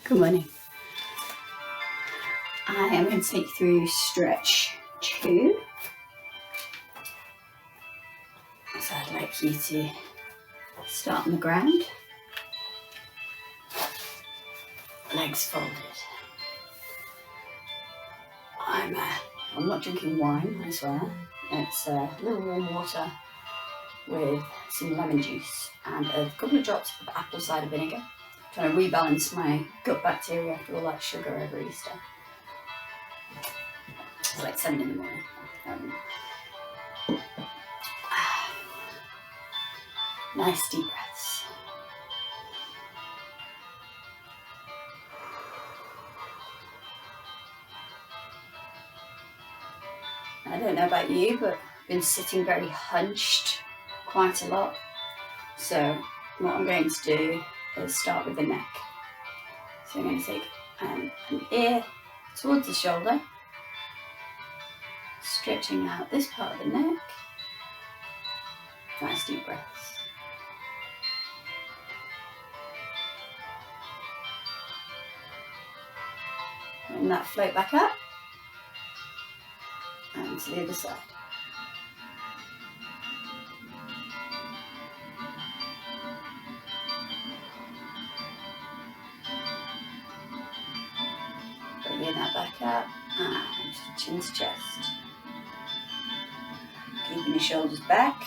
Good morning. I am going to take you through stretch 2. So I'd like you to start on the ground, legs folded. I'm not drinking wine, I swear. It's a little warm water with some lemon juice and a couple of drops of apple cider vinegar. Trying to rebalance my gut bacteria after all that sugar over Easter. It's like 7 in the morning. Nice deep breaths. I don't know about you, but I've been sitting very hunched quite a lot. So what I'm going to do is start with the neck. So I'm going to take an ear towards the shoulder, stretching out this part of the neck. Nice deep breaths. And that float back up and to the other side. Bringing that back up and chin to chest. Keeping your shoulders back,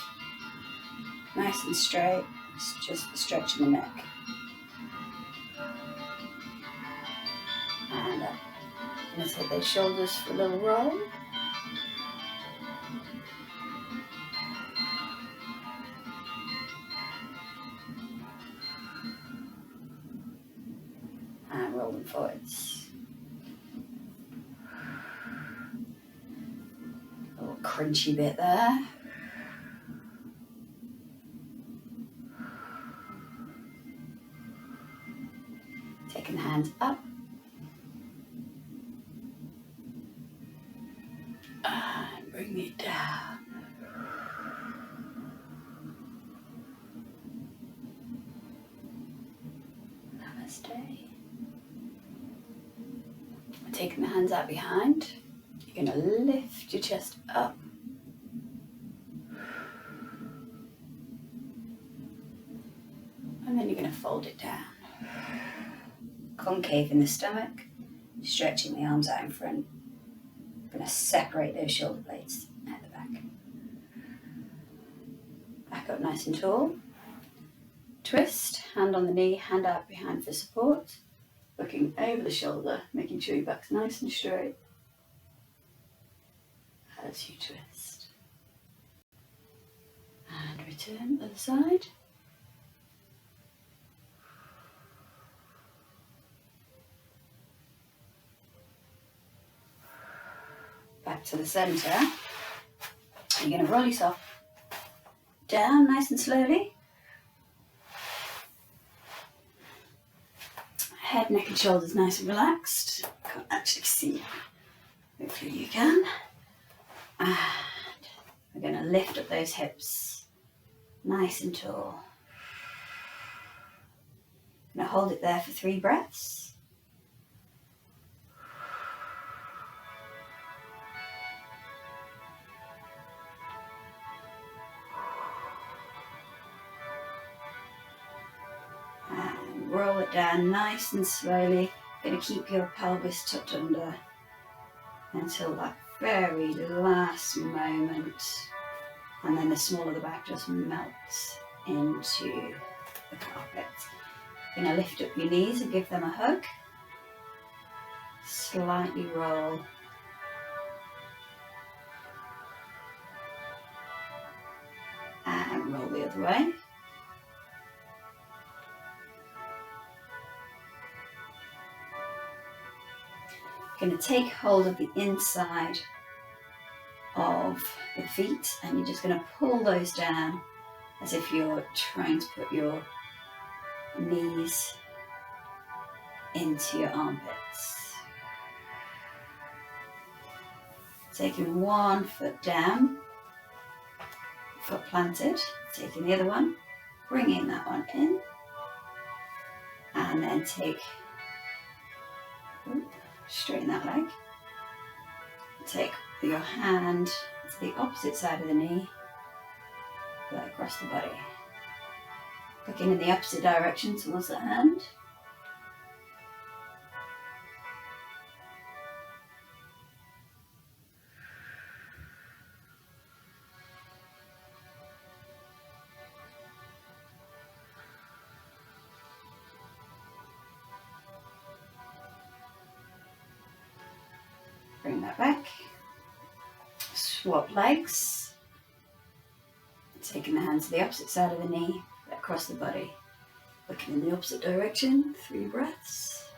nice and straight, it's just stretching the neck. And up. I'm going to take those shoulders for a little roll. And roll them forwards. A little crunchy bit there. Taking the hands up. And bring it down. Namaste. Taking the hands out behind. You're going to lift your chest up. And then you're going to fold it down. Concave in the stomach, stretching the arms out in front. I'm going to separate those shoulder blades at the back. Back up nice and tall. Twist, hand on the knee, hand out behind for support. Looking over the shoulder, making sure your back's nice and straight as you twist. And return other side. Back to the centre. You're going to roll yourself down nice and slowly. Head, neck and shoulders nice and relaxed. Can't actually see. Hopefully you can. And we're going to lift up those hips nice and tall. I'm going to hold it there for 3 breaths. And roll it down nice and slowly. Going to keep your pelvis tucked under until that very last moment, and then the small of the back just melts into the carpet. You're going to lift up your knees and give them a hug. Slightly roll. And roll the other way. Going to take hold of the inside of the feet and you're just going to pull those down as if you're trying to put your knees into your armpits. Taking one foot down, foot planted, taking the other one, bringing that one in, and then take Straighten that leg. Take your hand to the opposite side of the knee, pull it across the body. Looking in the opposite direction towards the hand. Bring that back. Swap legs. Taking the hand to the opposite side of the knee, across the body. Looking in the opposite direction, 3 breaths.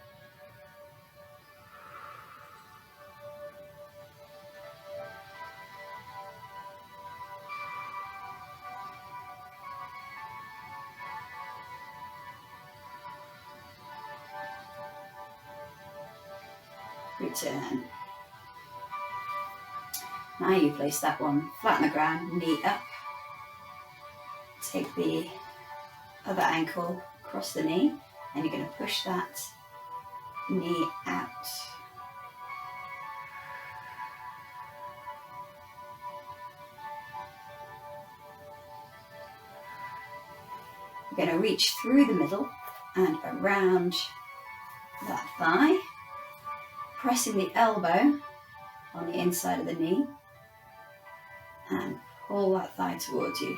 Return. Now you place that one flat on the ground, knee up. Take the other ankle across the knee and you're going to push that knee out. You're going to reach through the middle and around that thigh, pressing the elbow on the inside of the knee and pull that thigh towards you,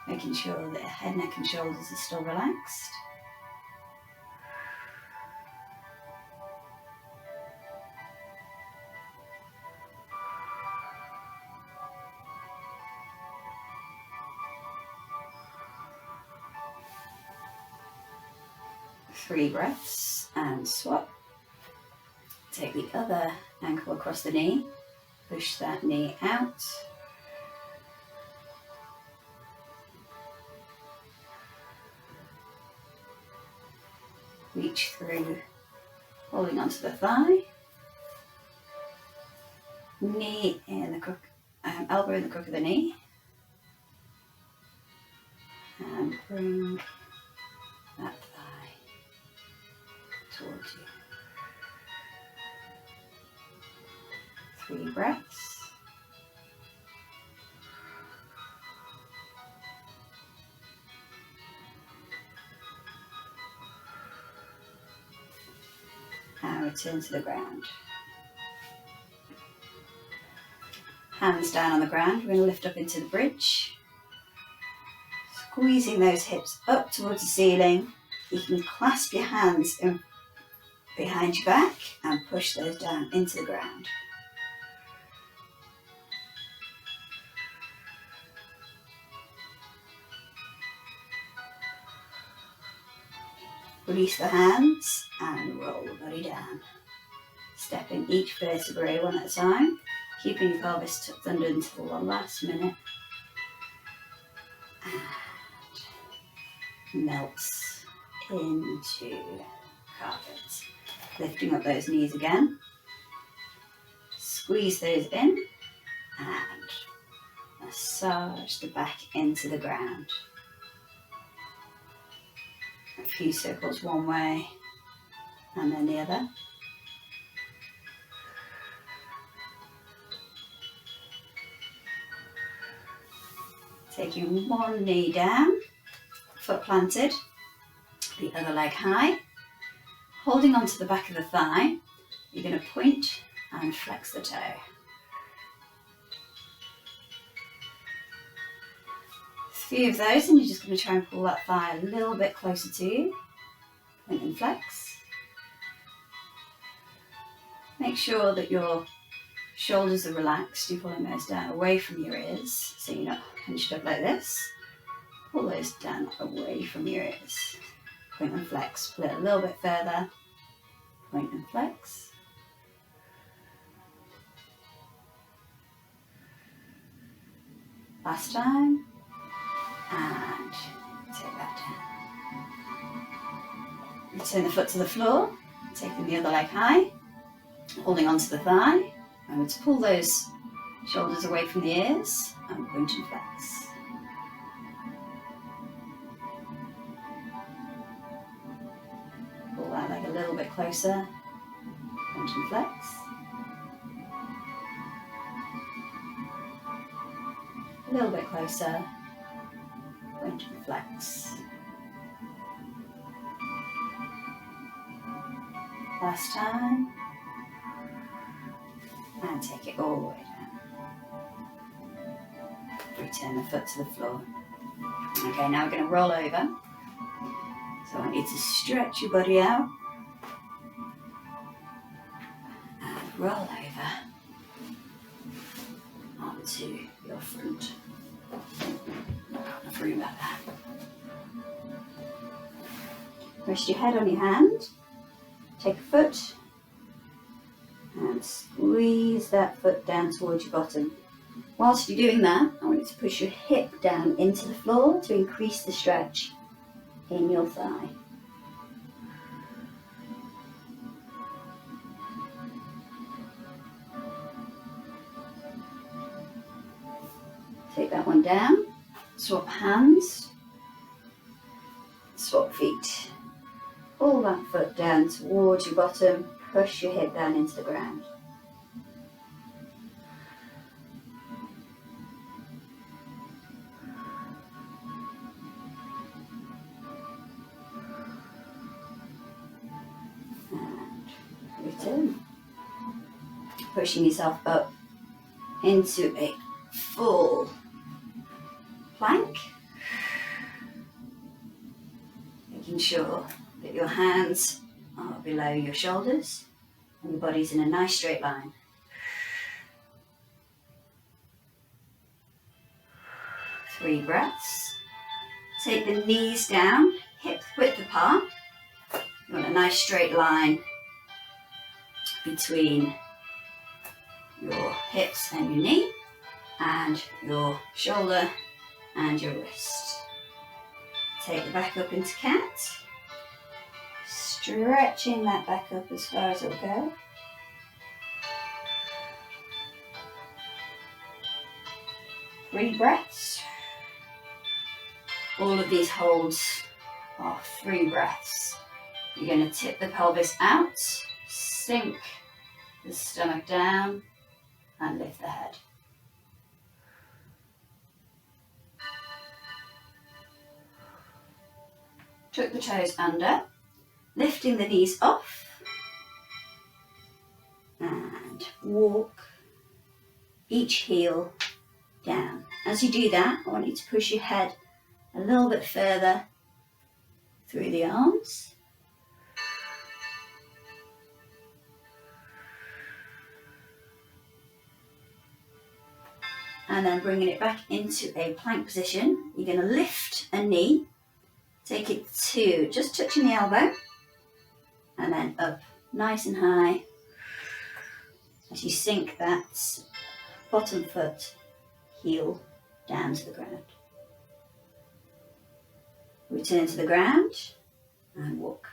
making sure that your head, neck and shoulders are still relaxed. Three breaths and swap. Take the other ankle across the knee, push that knee out. Reach through, holding onto the thigh. Knee in the crook, elbow in the crook of the knee. And bring that thigh towards you. 3 breaths. And return to the ground. Hands down on the ground, we're going to lift up into the bridge. Squeezing those hips up towards the ceiling. You can clasp your hands in behind your back and push those down into the ground. Release the hands and roll the body down. Stepping each vertebrae one at a time, keeping your pelvis tucked under until the last minute. And melts into carpet. Lifting up those knees again. Squeeze those in and massage the back into the ground. A few circles one way and then the other. Taking one knee down, foot planted, the other leg high. Holding onto the back of the thigh, you're going to point and flex the toe. A few of those and you're just going to try and pull that thigh a little bit closer to you. Point and flex. Make sure that your shoulders are relaxed. You're pulling those down away from your ears so you're not hunched up like this. Pull those down away from your ears. Point and flex. Pull it a little bit further. Point and flex. Last time. And take that down. Return the foot to the floor. Taking the other leg high. Holding onto the thigh. And to pull those shoulders away from the ears. And point and flex. Pull that leg a little bit closer. point and flex. A little bit closer, point and flex. Last time, and take it all the way down. Return the foot to the floor. Okay, now we're going to roll over. So I want you to stretch your body out and roll over onto your front. Enough room like that. Rest your head on your hand. Take a foot and squeeze that foot down towards your bottom. Whilst you're doing that, I want you to push your hip down into the floor to increase the stretch in your thigh. Take that one down, swap hands, swap feet. Pull that foot down towards your bottom, push your hip down into the ground. And return. Pushing yourself up into a full plank. Making sure that your hands are below your shoulders and your body's in a nice straight line. Three breaths. Take the knees down, hip width apart. You want a nice straight line between your hips and your knee, and your shoulder and your wrist. Take the back up into cat. Stretching that back up as far as it'll go. Three breaths. All of these holds are 3 breaths. You're going to tip the pelvis out, sink the stomach down, and lift the head. Tuck the toes under, lifting the knees off, and walk each heel down. As you do that, I want you to push your head a little bit further through the arms. And then bringing it back into a plank position, you're going to lift a knee, take it to just touching the elbow, and then up nice and high as you sink that bottom foot heel down to the ground. Return to the ground and walk.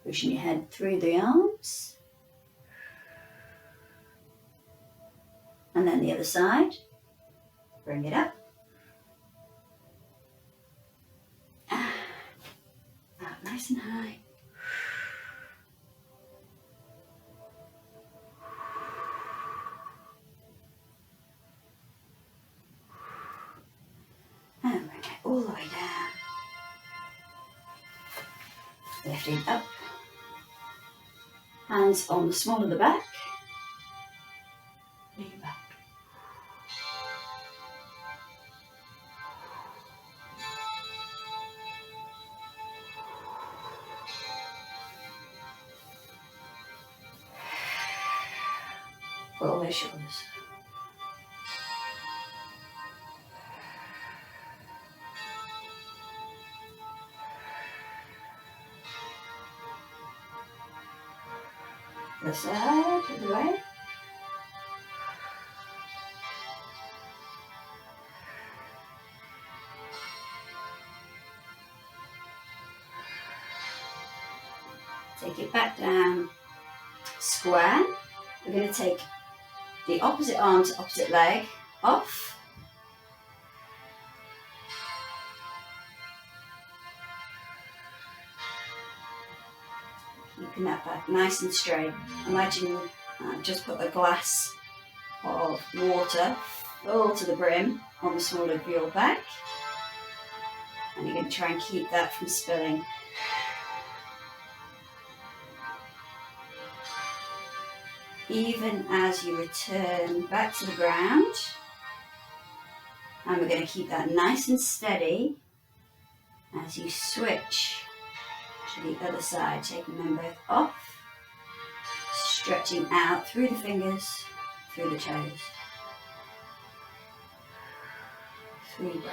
Pushing your head through the arms. And then the other side. Bring it up. Out nice and high. And bring it all the way down. Lifting up. Hands on the small of the back. Lean back. Roll those shoulders. The side of the way. Take it back down, square. We're going to take the opposite arm to opposite leg off. Keeping that back nice and straight. Imagine just put a glass of water full to the brim on the small of your back, and you're going to try and keep that from spilling. Even as you return back to the ground, and we're going to keep that nice and steady as you switch to the other side, taking them both off, stretching out through the fingers, through the toes. 3 breaths.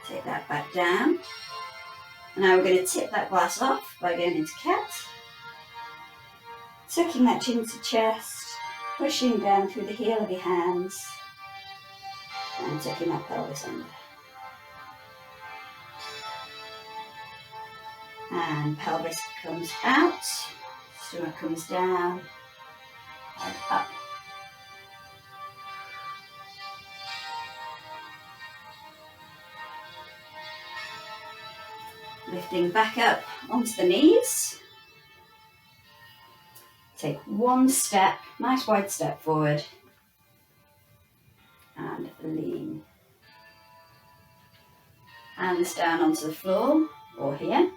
Take that back down. Now we're going to tip that glass off by going into cat. Tucking that chin to chest, pushing down through the heel of your hands, and tucking that pelvis under. And pelvis comes out, stomach comes down, head up. Lifting back up onto the knees. Take 1 step, nice wide step forward, and lean. Hands down onto the floor or here.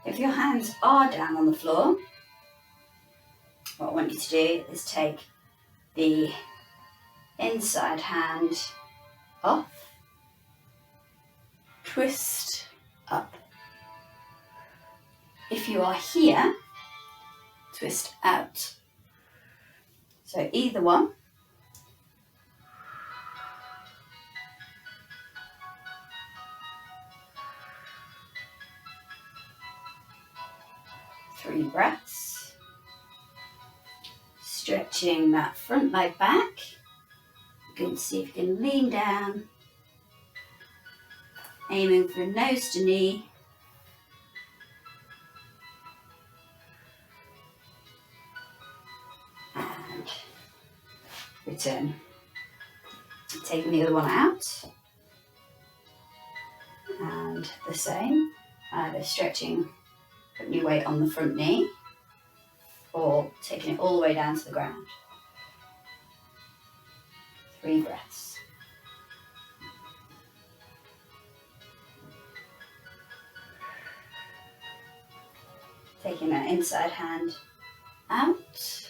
If your hands are down on the floor, what I want you to do is take the inside hand off, twist up. If you are here, twist out. So either one. Three breaths. Stretching that front leg back. Good to see if you can lean down, aiming for nose to knee. And return. Taking the other one out. And the same, either stretching, putting your weight on the front knee, or taking it all the way down to the ground. 3 breaths. Taking that inside hand out,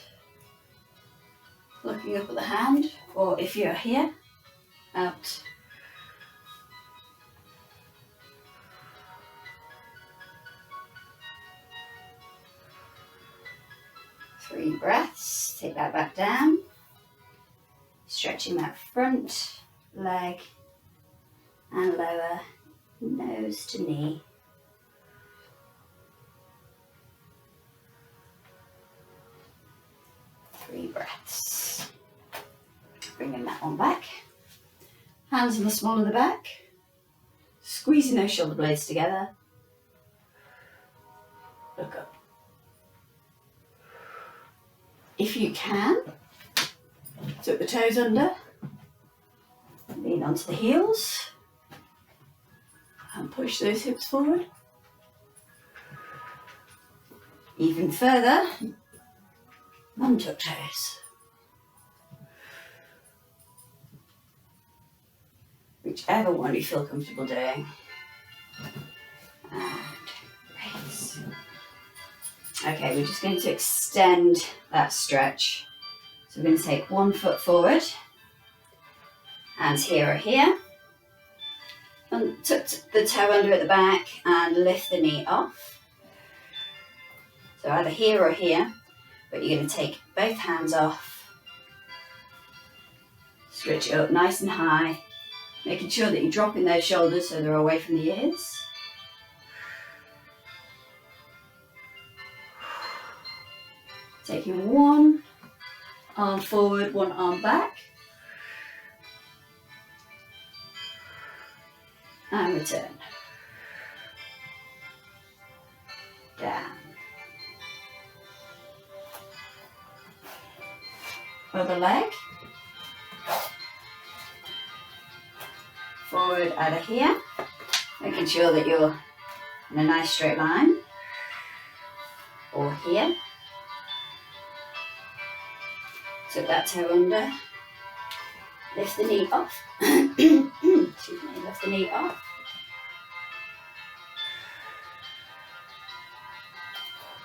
looking up at the hand, or if you're here, out. Three breaths, take that back down. Stretching that front leg and lower, nose to knee. Three breaths. Bringing that one back. Hands on the small of the back. Squeezing those shoulder blades together. Look up. If you can, tuck the toes under, lean onto the heels, and push those hips forward. Even further, untuck toes. Whichever one you feel comfortable doing. And raise. Okay, we're just going to extend that stretch. So we're going to take 1 foot forward, hands here or here, and tuck the toe under at the back and lift the knee off. So either here or here, but you're going to take both hands off, stretch it up nice and high, making sure that you're dropping those shoulders so they're away from the ears. Taking 1 arm forward, 1 arm back. and return. Down. Other leg. Forward out of here, making sure that you're in a nice straight line. Or here. Tuck that toe under. Lift the knee off. Excuse me, lift the knee off.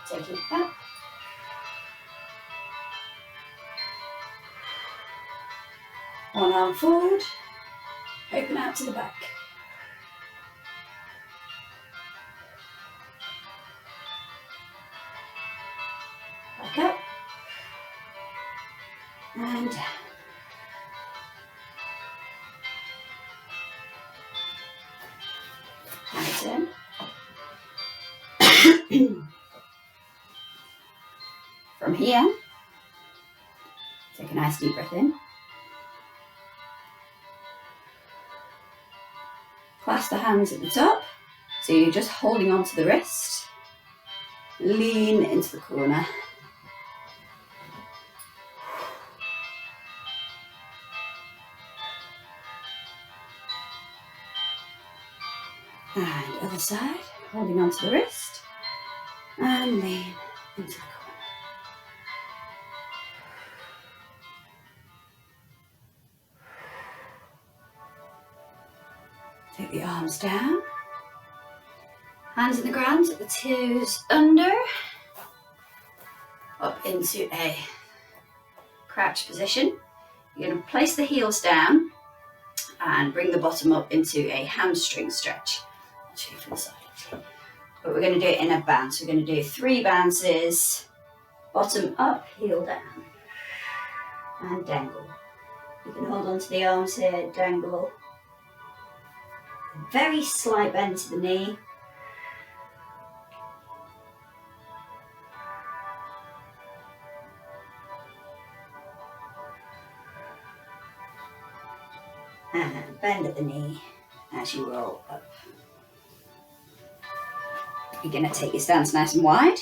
Take it up. One arm forward. Open out to the back. Back up. And down. And return. From here, take a nice deep breath in. Clasp the hands at the top, so you're just holding onto the wrist. Lean into the corner. And other side, holding onto the wrist. And lean into the corner. Take the arms down. Hands in the ground, the toes under. Up into a crouch position. You're going to place the heels down and bring the bottom up into a hamstring stretch. I'll show you from the side. But we're going to do it in a bounce. We're going to do 3 bounces. Bottom up, heel down. And dangle. You can hold on to the arms here, dangle. Very slight bend to the knee. And bend at the knee as you roll up. You're going to take your stance nice and wide.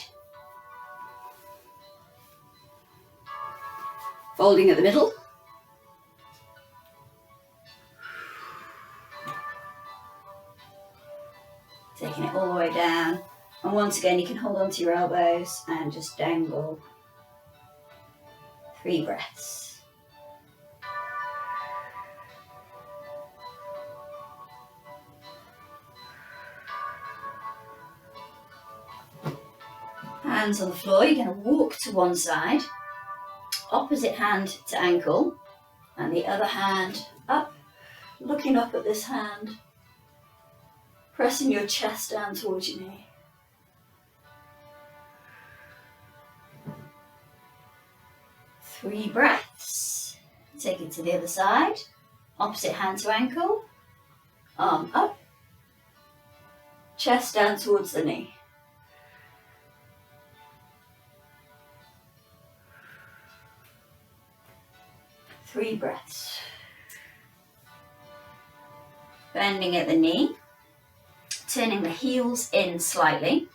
Folding at the middle. Taking it all the way down. And once again, you can hold on to your elbows and just dangle. 3 breaths. Hands on the floor, you're going to walk to one side, opposite hand to ankle, and the other hand up, looking up at this hand, pressing your chest down towards your knee. Three breaths. Take it to the other side, opposite hand to ankle, arm up, chest down towards the knee. Three breaths. Bending at the knee, turning the heels in slightly.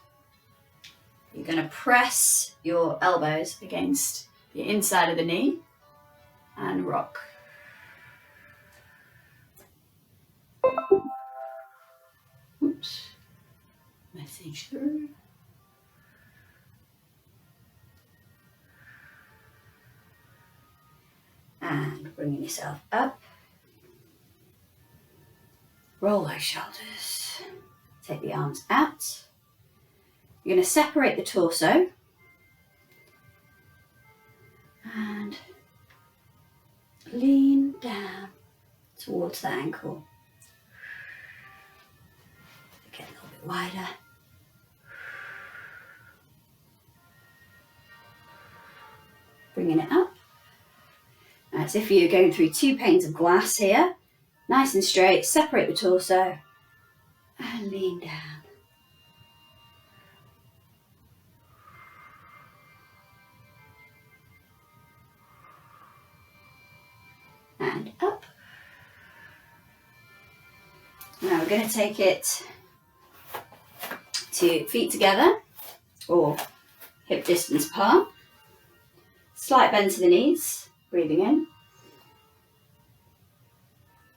You're going to press your elbows against the inside of the knee and rock. Oops. Message through. And bringing yourself up. Roll those shoulders. Take the arms out. You're going to separate the torso. And lean down towards the ankle. Get a little bit wider. Bringing it up. As if you're going through 2 panes of glass here. Nice and straight, separate the torso and lean down. And up. Now we're going to take it to feet together or hip distance apart. Slight bend to the knees, breathing in.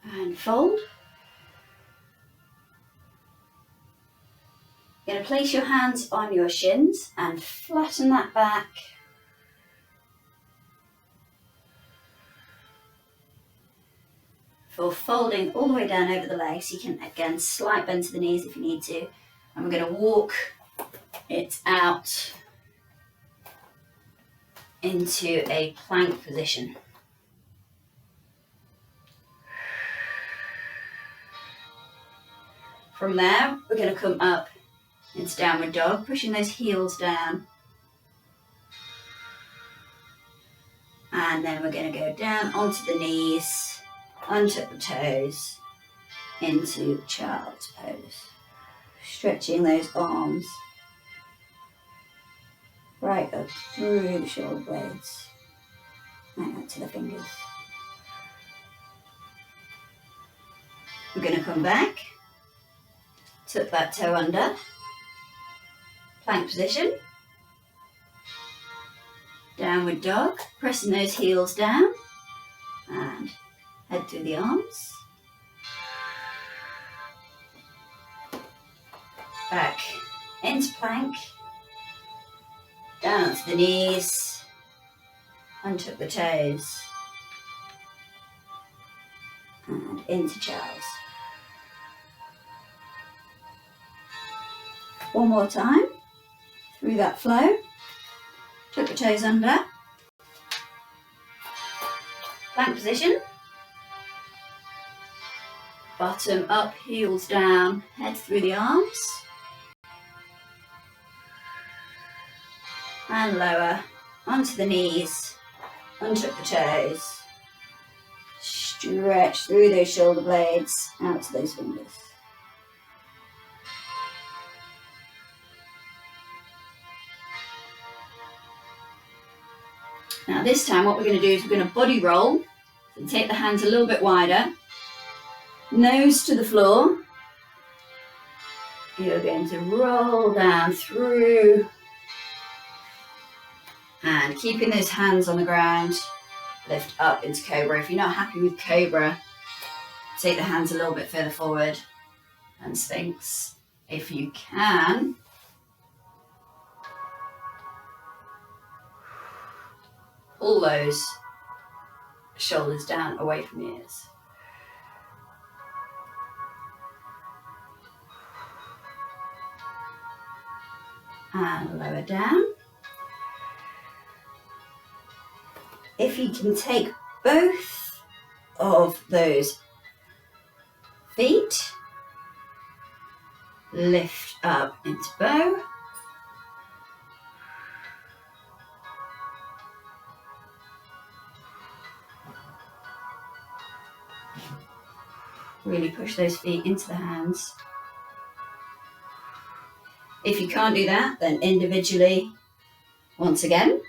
And fold. You're going to place your hands on your shins and flatten that back. For folding all the way down over the legs, you can again slight bend to the knees if you need to. And we're going to walk it out into a plank position. From there, we're going to come up into downward dog, pushing those heels down. And then we're going to go down onto the knees, untuck the toes, into child's pose. Stretching those arms right up through the shoulder blades, right up to the fingers. We're going to come back, tuck that toe under, plank position, downward dog, pressing those heels down, and head through the arms. Back into plank, down onto the knees, untuck the toes, and into child's. One more time, through that flow, tuck the toes under, plank position, bottom up, heels down, head through the arms, and lower onto the knees, untuck the toes, stretch through those shoulder blades, out to those fingers. Now this time what we're going to do is we're going to body roll, so take the hands a little bit wider, nose to the floor. You're going to roll down through and keeping those hands on the ground, lift up into cobra. If you're not happy with cobra, take the hands a little bit further forward, and sphinx if you can. Pull those shoulders down away from the ears. And lower down. If you can take both of those feet, lift up into bow. Really push those feet into the hands. If you can't do that, then individually, once again,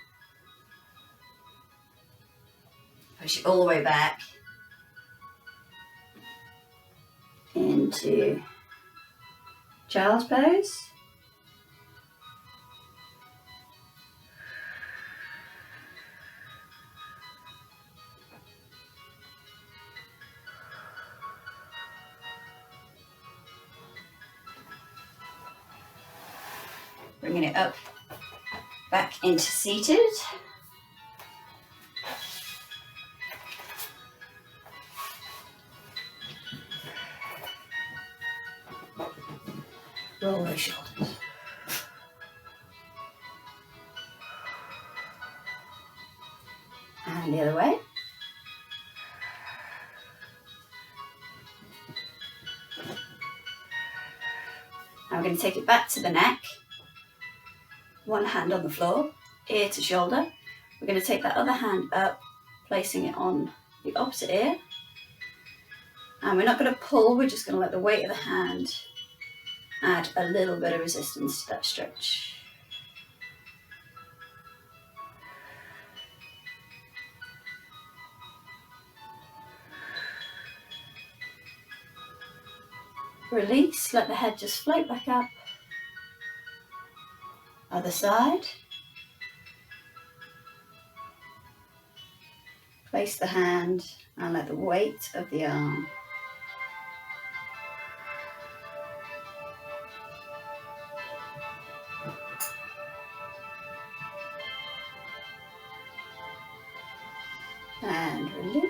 push it all the way back into child's pose. Bringing it up, back into seated. Roll those shoulders. And the other way. Now we're going to take it back to the neck. One hand on the floor, ear to shoulder. We're going to take that other hand up, placing it on the opposite ear. And we're not going to pull, we're just going to let the weight of the hand add a little bit of resistance to that stretch. Release, let the head just float back up. Other side. Place the hand and let the weight of the arm and release.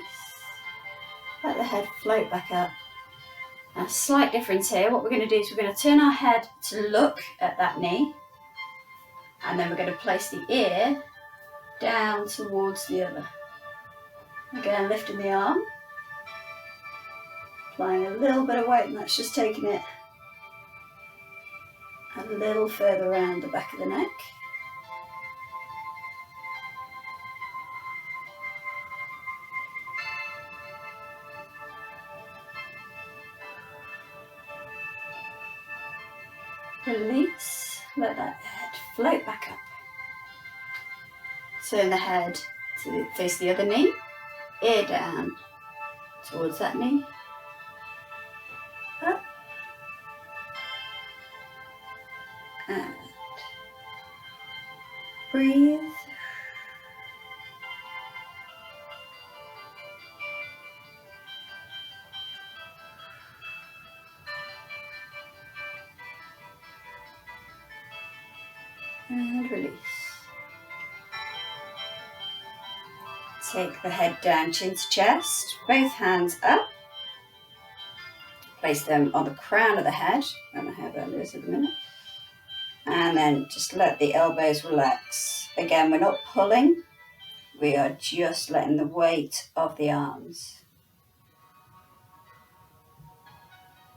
Let the head float back up. Now, a slight difference here. What we're going to do is we're going to turn our head to look at that knee, and then we're going to place the ear down towards the other. Again, lifting the arm, applying a little bit of weight, and that's just taking it a little further around the back of the neck. Release, let that head float back up. Turn the head to face the other knee, ear down towards that knee, up, and breathe. And release. Take the head down, chin to chest, both hands up. Place them on the crown of the head, where my hairband is at the minute. And then just let the elbows relax. Again, we're not pulling, we are just letting the weight of the arms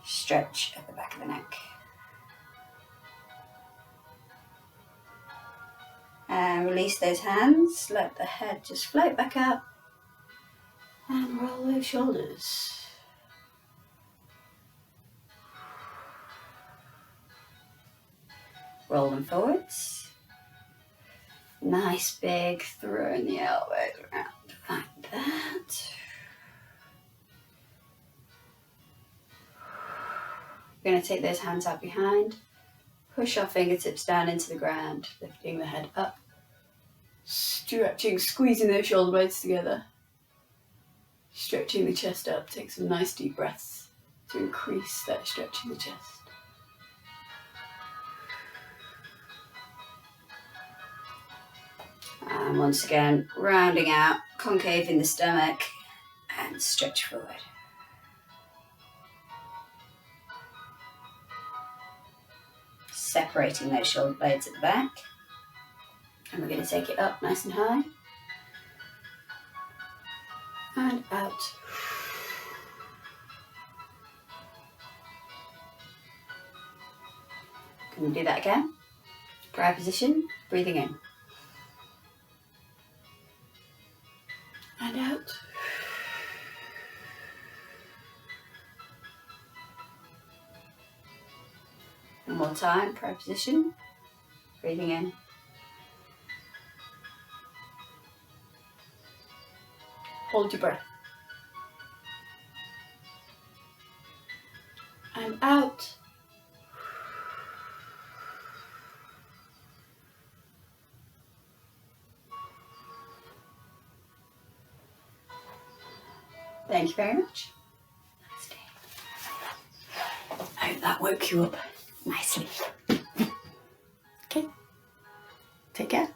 stretch at the back of the neck. And release those hands, let the head just float back up and roll those shoulders. Roll them forwards. Nice big throwing the elbows around like that. We're going to take those hands out behind, push our fingertips down into the ground, lifting the head up, stretching, squeezing those shoulder blades together, stretching the chest up. Take some nice deep breaths to increase that stretch in the chest. And once again, rounding out, concave in the stomach, and stretch forward. Separating those shoulder blades at the back. And we're going to take it up nice and high. And out. Can we do that again? Dry position, breathing in. And out. One more time, dry position, breathing in. Hold your breath. And out. Thank you very much. Namaste. I hope that woke you up nicely. Okay, take care.